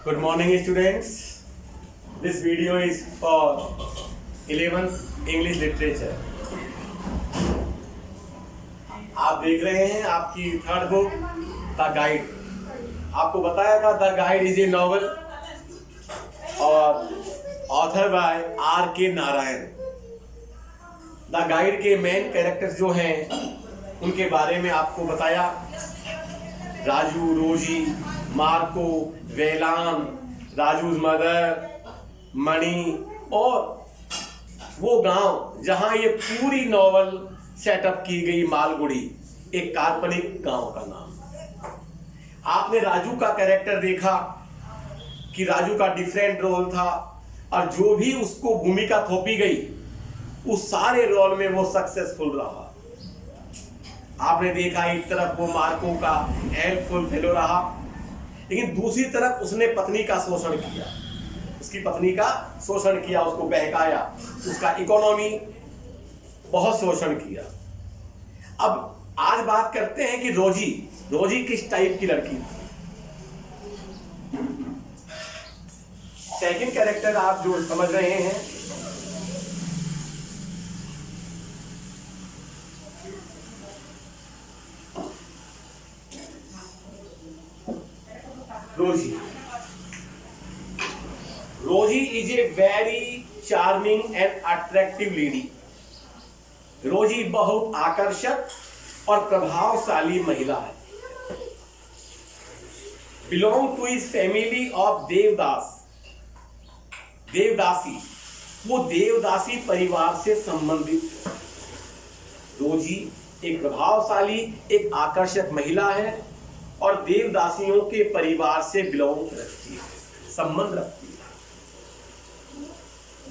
Good morning, students. This video is for 11th English Literature. आप देख रहे हैं आपकी थर्ड बुक द गाइड. आपको बताया था the guide is a novel और ऑथर बाय आर के नारायण. द गाइड के मेन कैरेक्टर्स जो हैं उनके बारे में आपको बताया. राजू, रोजी, मार्को, वेलान, राजूज मदर, मणि और वो गांव जहां ये पूरी नॉवल सेटअप की गई, मालगुड़ी, एक काल्पनिक गांव का नाम. आपने राजू का कैरेक्टर देखा कि राजू का डिफरेंट रोल था और जो भी उसको भूमिका थोपी गई उस सारे रोल में वो सक्सेसफुल रहा. आपने देखा एक तरफ वो मार्को का हेल्पफुल फेलो रहा, लेकिन दूसरी तरफ उसने पत्नी का शोषण किया, उसकी पत्नी का शोषण किया, उसको बहकाया, उसका इकोनॉमी बहुत शोषण किया. अब आज बात करते हैं कि रोजी किस टाइप की लड़की थी. सेकंड कैरेक्टर आप जो समझ रहे हैं, Rosie is a very charming and attractive lady. Rosie बहुत आकर्षक और प्रभावशाली महिला है. Belong to his family of devadasi. वो देवदासी परिवार से संबंधित है. रोजी एक प्रभावशाली, एक आकर्षक महिला है और देवदासियों के परिवार से बिलोंग रखती है, संबंध रखती है.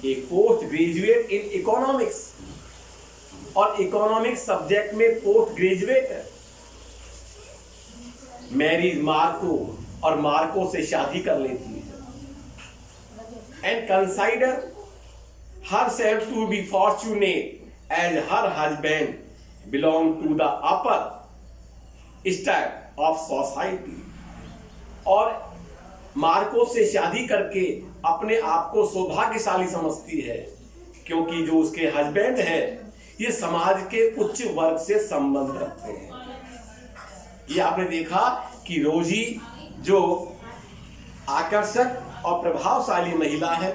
एक पोस्ट ग्रेजुएट इन इकोनॉमिक्स और इकोनॉमिक्स सब्जेक्ट में पोस्ट ग्रेजुएट है. मैरिज मार्को और मार्को से शादी कर लेती है. And consider herself to be fortunate as her husband belong to the upper strata of society. और मार्को से शादी करके अपने आप को सौभाग्यशाली समझती है क्योंकि जो उसके हस्बैंड है ये समाज के उच्च वर्ग से संबंध रखते हैं. ये आपने देखा कि रोजी जो आकर्षक और प्रभावशाली महिला है,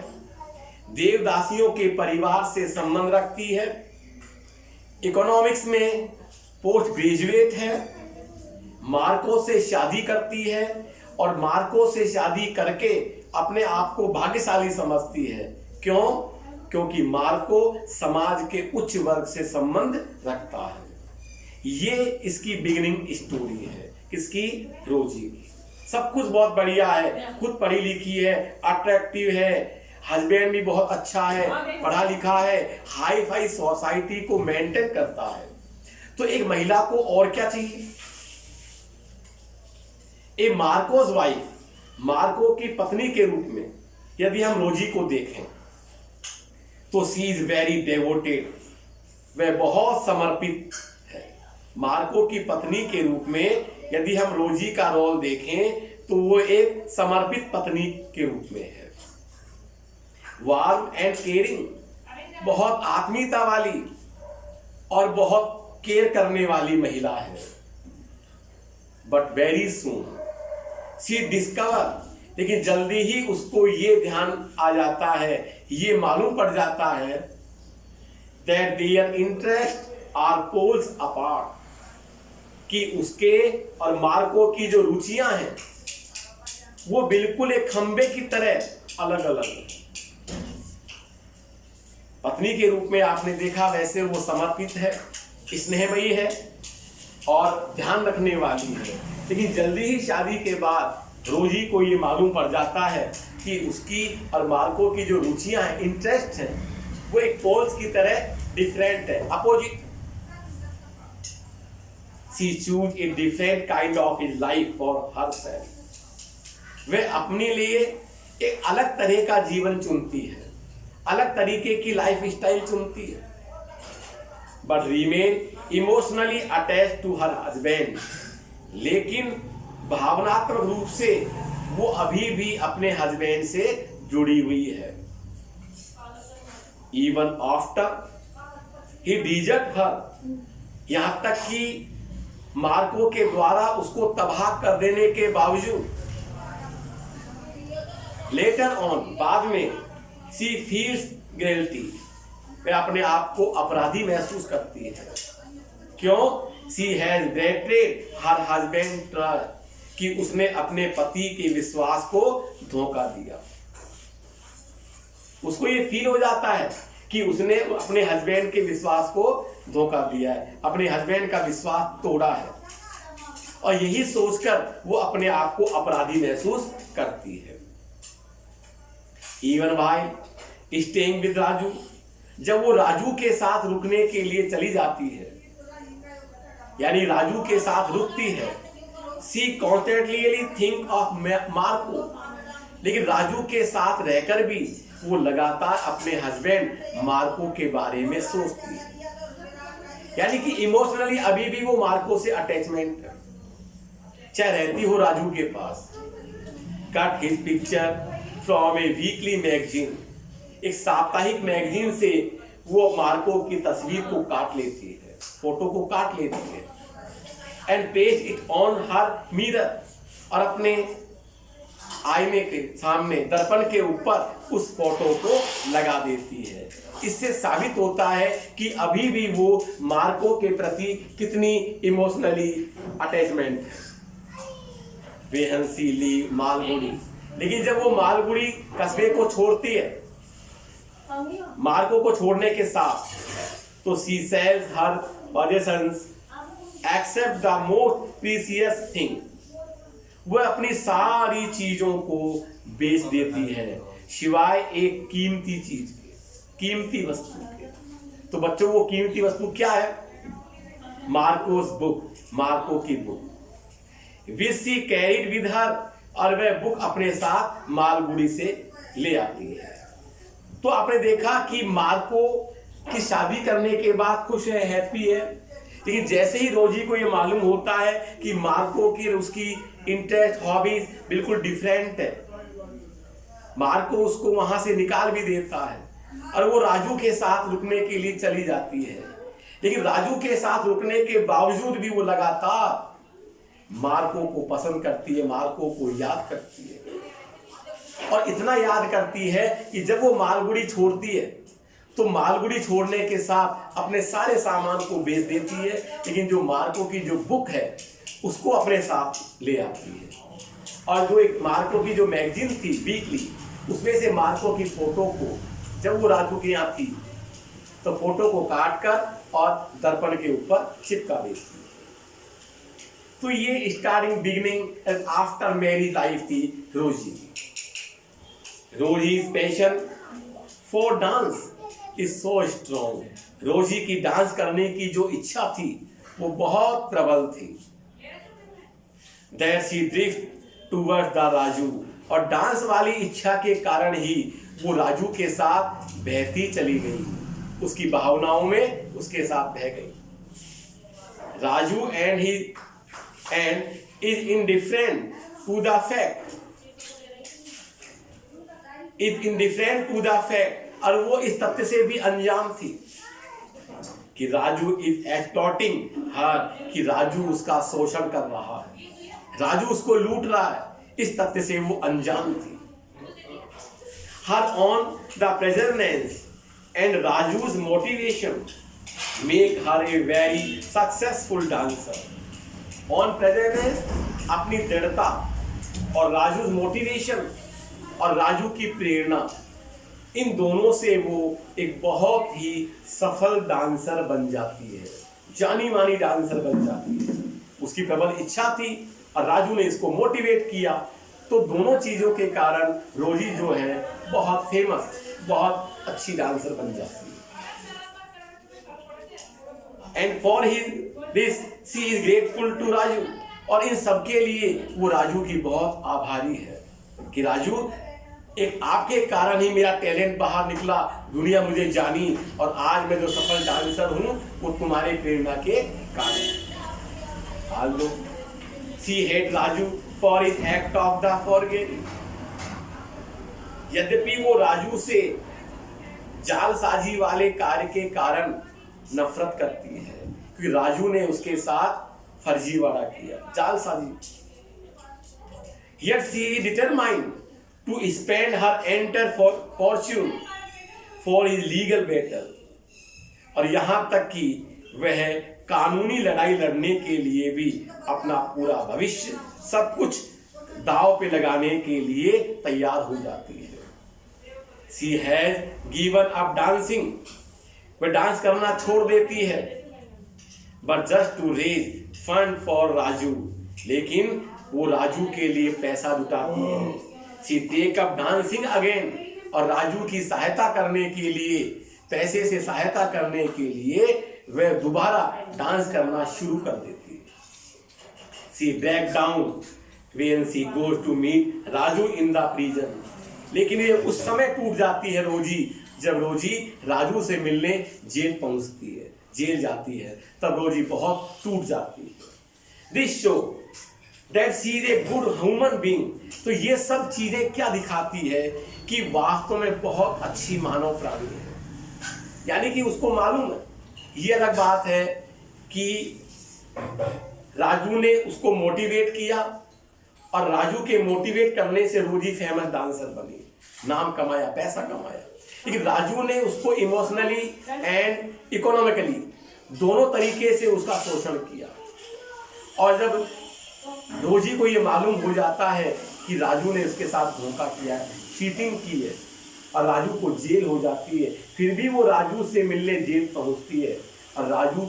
देवदासियों के परिवार से संबंध रखती है, इकोनॉमिक्स में पोस्ट ग्रेजुएट है, मार्को से शादी करती है और मार्को से शादी करके अपने आप को भाग्यशाली समझती है. क्यों? क्योंकि मार्को समाज के उच्च वर्ग से संबंध रखता है. ये इसकी बिगिनिंग स्टोरी है. किसकी? रोजी की. सब कुछ बहुत बढ़िया है, खुद पढ़ी लिखी है, अट्रैक्टिव है, हस्बैंड भी बहुत अच्छा है, पढ़ा लिखा है, हाई फाई सोसाइटी को मेंटेन करता है. तो एक महिला को और क्या चाहिए? ए मार्कोस वाइफ, मार्को की पत्नी के रूप में यदि हम रोजी को देखें तो सी इज वेरी डेवोटेड. वह बहुत समर्पित है. मार्को की पत्नी के रूप में यदि हम रोजी का रोल देखें तो वो एक समर्पित पत्नी के रूप में है. वार्म एंड केयरिंग, बहुत आत्मीयता वाली और बहुत केयर करने वाली महिला है. But very soon she discover, लेकिन जल्दी ही उसको ये ध्यान आ जाता है, ये मालूम पड़ जाता है that there interest are poles apart, कि उसके और मार्को की जो रुचियां हैं वो बिल्कुल एक खंबे की तरह अलग अलग है. पत्नी के रूप में आपने देखा वैसे वो समर्पित है, स्नेहमयी है और ध्यान रखने वाली है. लेकिन जल्दी ही शादी के बाद रोजी को ये मालूम पड़ जाता है कि उसकी और मार्को की जो रुचियां हैं, इंटरेस्ट हैं, वो एक पोल्स की तरह डिफरेंट है, opposite. She choose a different kind of life for herself. वह अपने लिए एक अलग तरह का जीवन चुनती है, अलग तरीके की लाइफ स्टाइल चुनती है. But remain emotionally attach to her husband, लेकिन भावनात्मक रूप से वो अभी भी अपने हस्बैंड से जुड़ी हुई है। इवन आफ्टर ही डिजर्ट हर, यहां तक कि मार्को के द्वारा उसको तबाह कर देने के बावजूद, लेटर ऑन, बाद में, शी फील्स गिल्टी, वह अपने आप को अपराधी महसूस करती है। क्यों? She has betrayed her husband trust, कि उसने अपने पति के विश्वास को धोखा दिया। उसको ये फील हो जाता है कि उसने अपने हस्बैंड के विश्वास को धोखा दिया है, अपने हस्बैंड का विश्वास तोड़ा है, और यही सोचकर वो अपने आप को अपराधी महसूस करती है। इवन भाई स्टेइंग विद राजू, जब वो राजू के साथ रुकने के लिए चली जाती है, यानी राजू के साथ रुकती है, she constantly think of Marco, लेकिन राजू के साथ रहकर भी वो लगातार अपने हस्बैंड मार्को के बारे में सोचती है, यानी कि इमोशनली अभी भी वो मार्को से अटैचमेंट है, चाहे रहती हो राजू के पास। Cut his picture from a weekly magazine, एक साप्ताहिक मैगजीन से वो मार्को की तस्वीर को काट लेती है, फोटो को काट लेती है, and paste it on her mirror, और अपने आईने के सामने, दर्पण के ऊपर उस फोटो को लगा देती है। इससे साबित होता है कि अभी भी वो मार्को के प्रति कितनी इमोशनली अटैचमेंट है। वेहंसी ली मालगुड़ी, लेकिन जब वो मालगुड़ी कस्बे को छोड़ती है, मार्को को छोड़ने के साथ, तो she sells her possessions except the most precious thing, वह अपनी सारी चीजों को बेच देती है सिवाय एक कीमती चीज के, कीमती वस्तु के। तो बच्चों, वो कीमती वस्तु क्या है? मार्कोस बुक, मार्को की book, which she carried with her, और वह बुक अपने साथ मालगुड़ी से ले आती है। तो आपने देखा कि मार्को की शादी करने के बाद खुश है, हैप्पी है, लेकिन जैसे ही रोजी को ये मालूम होता है कि मार्को की उसकी इंटरेस्ट, हॉबीज बिल्कुल डिफरेंट है, मार्को उसको वहां से निकाल भी देता है और वो राजू के साथ रुकने के लिए चली जाती है। लेकिन राजू के साथ रुकने के बावजूद भी वो लगातार मार्को को पसंद करती है, मार्को को याद करती है, और इतना याद करती है कि जब वो मालगुड़ी छोड़ती है तो मालगुड़ी छोड़ने के साथ अपने सारे सामान को बेच देती है, लेकिन जो मार्को की जो बुक है उसको अपने साथ ले आती है। और जो एक मार्को की जो मैगजीन थी वीकली, उसमें से मार्को की फोटो को, जब वो राजू के यहाँ थी तो फोटो को काट कर और दर्पण के ऊपर चिपका देती है। तो ये starting, beginning and after marriage life थी रोजी की। Rosie's passion for dance is so strong, Rosie की डांस करने की जो इच्छा थी वो बहुत प्रबल थी। That she drift towards the Raju, और डांस वाली इच्छा के कारण ही वो राजू के साथ बहती चली गई, उसकी भावनाओं में उसके साथ बह गई। Raju and is indifferent to the fact, और वो इस तथ्य से भी अनजान थी कि राजू इज एक्सप्लॉटिंग हर, कि राजू उसका शोषण कर रहा है, राजू उसको लूट रहा है, इस तथ्य से वो अनजान थी। Her on the perseverance and Raju's motivation make her a very successful dancer. On presence, अपनी दृढ़ता, और राजू मोटिवेशन, और राजू की प्रेरणा, इन दोनों से वो एक बहुत ही सफल डांसर बन जाती है, जानी मानी डांसर बन जाती है। उसकी प्रबल इच्छा थी और राजू ने इसको मोटिवेट किया, तो दोनों चीजों के कारण रोजी जो है बहुत फेमस, बहुत अच्छी डांसर बन जाती है। And for this she is grateful to Raju, और इन सबके लिए वो राजू की बहुत आभारी है कि राजू, एक आपके कारण ही मेरा टैलेंट बाहर निकला, दुनिया मुझे जानी, और आज मैं जो सफल डांसर हूं वो तुम्हारे प्रेरणा के कारण। She hate Raju for his act of the forgetting. यद्यपि वो राजू से जालसाजी वाले कार्य के कारण नफरत करती है, क्योंकि राजू ने उसके साथ फर्जीवाड़ा किया, जालसाजी। Yet she determined to spend her entire fortune for his legal battle। और यहां तक कि वह कानूनी लड़ाई लड़ने के लिए भी अपना पूरा भविष्य सब कुछ दांव पे लगाने के लिए तैयार हो जाती है। She has given up dancing। वह डांस करना छोड़ देती है, but just to raise fund for Raju. लेकिन वो राजू के लिए पैसा जुटाती है। She take up dancing again। और राजू की सहायता करने के लिए, पैसे से सहायता करने के लिए वह दोबारा डांस करना शुरू कर देती है। She break down when she goes to meet Raju in the prison। लेकिन ये उस समय टूट जाती है रोजी, जब रोजी राजू से मिलने जेल पहुंचती है, जेल जाती है, तब रोजी बहुत टूट जाती है। This show that she is a good human being। तो ये सब चीजें क्या दिखाती है कि वास्तव में बहुत अच्छी मानव प्राणी है, यानी कि उसको मालूम है। ये अलग बात है कि राजू ने उसको मोटिवेट किया और राजू के मोटिवेट करने से रोजी फेमस डांसर बनी, नाम कमाया, पैसा कमाया। लेकिन राजू ने उसको इमोशनली एंड इकोनॉमिकली दोनों तरीके से उसका शोषण किया। और जब रोजी को ये मालूम हो जाता है कि राजू ने इसके साथ धोखा किया है, चीटिंग की है, और राजू को जेल हो जाती है, फिर भी वो राजू से मिलने जेल पहुंचती है और राजू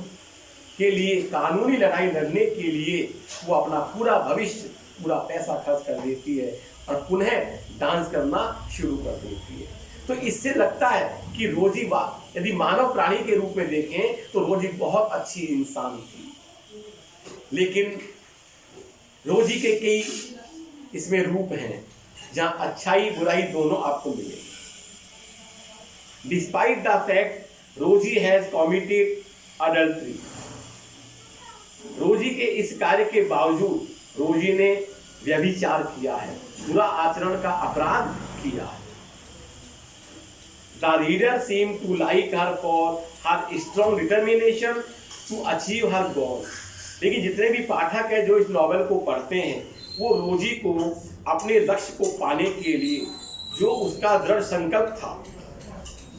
के लिए कानूनी लड़ाई लड़ने के लिए वो अपना पूरा भविष्य, पूरा पैसा खर्च कर देती है और पुनः डांस करना शुरू कर देती है। तो इससे लगता है कि रोजी यदि मानव प्राणी के रूप में देखें तो रोजी बहुत अच्छी इंसान थी। लेकिन रोजी के कई इसमें रूप हैं जहां अच्छाई बुराई दोनों आपको मिलेगी। डिस्पाइट द फैक्ट रोजी हैज कमिटेड अडल्ट्री। रोजी के इस कार्य के बावजूद रोजी ने व्यभिचार किया है, बुरा आचरण का अपराध किया है। The reader seem to like her for her strong determination to achieve her goal. लेकिन जितने भी पाठक है जो इस नॉवेल को पढ़ते हैं, वो रोजी को अपने लक्ष्य को पाने के लिए जो उसका दृढ़ संकल्प था,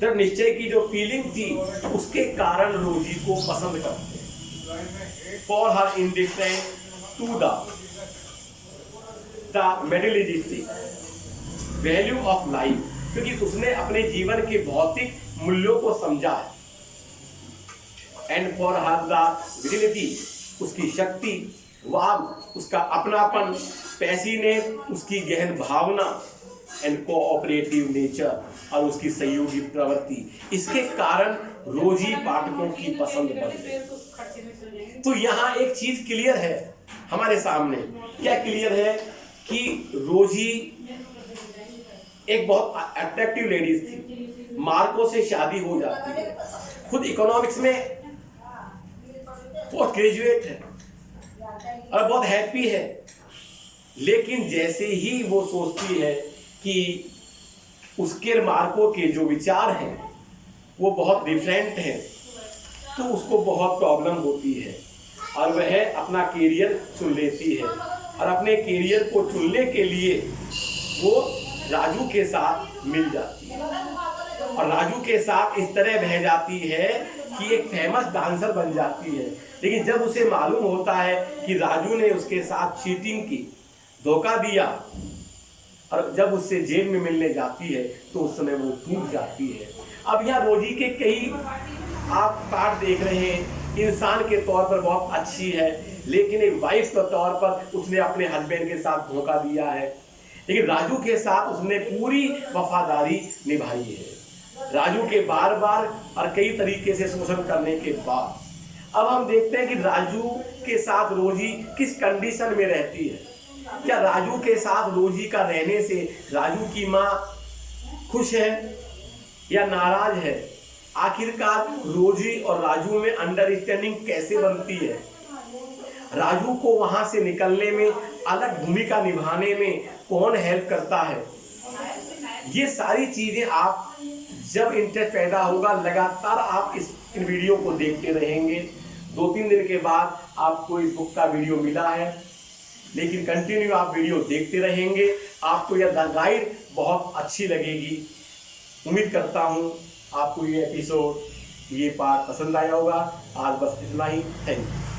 दृढ़ निश्चय की जो फीलिंग थी, उसके कारण रोजी को पसंद करते हैं। For her indifference to the materialistic value of life, क्योंकि उसने अपने जीवन के भौतिक मूल्यों को समझा है। एंड फॉर हर द विजिलिटी, उसकी शक्ति, वाम, उसका अपनापन, पैसिनेस, उसकी गहन भावना, एंड कोऑपरेटिव नेचर, और उसकी सहयोगी प्रवृत्ति, इसके कारण रोजी पाठकों की पसंद बन गई। तो यहाँ एक चीज क्लियर है हमारे सामने। क्या क्लियर है? कि रोजी एक बहुत अट्रैक्टिव लेडीज थी, मार्को से शादी हो जाती है, खुद इकोनॉमिक्स में पोस्ट ग्रेजुएट है और बहुत हैप्पी है। लेकिन जैसे ही वो सोचती है कि उसके मार्को के जो विचार हैं वो बहुत डिफरेंट हैं, तो उसको बहुत प्रॉब्लम होती है और वह अपना कैरियर चुन लेती है। और अपने कैरियर को चुनने के लिए वो राजू के साथ मिल जाती है और राजू के साथ इस तरह बह जाती है कि एक फेमस डांसर बन जाती है। लेकिन जब उसे मालूम होता है कि राजू ने उसके साथ चीटिंग की, धोखा दिया, और जब उससे जेल में मिलने जाती है तो उस समय वो टूट जाती है। अब यहाँ रोजी के कई आप पार्ट देख रहे हैं। इंसान के तौर पर बहुत अच्छी है, लेकिन एक वाइफ के तौर पर उसने अपने हस्बैंड के साथ धोखा दिया है। लेकिन राजू के साथ उसने पूरी वफादारी निभाई है। राजू के बार बार और कई तरीके से शोषण करने के बाद अब हम देखते हैं कि राजू के साथ रोजी किस कंडीशन में रहती है। क्या राजू के साथ रोजी का रहने से राजू की माँ खुश है या नाराज है? आखिरकार रोजी और राजू में अंडरस्टैंडिंग कैसे बनती है? राजू को वहां से निकलने में अलग भूमिका निभाने में कौन हेल्प करता है, ये सारी चीजें आप जब इंटरेस्ट पैदा होगा लगातार आप इन वीडियो को देखते रहेंगे। 2-3 दिन के बाद आपको इस बुक का वीडियो मिला है, लेकिन कंटिन्यू आप वीडियो देखते रहेंगे, आपको यह द गाइड बहुत अच्छी लगेगी। उम्मीद करता हूँ आपको ये एपिसोड, ये पार्ट पसंद आया होगा। आज बस इतना ही। Thank you.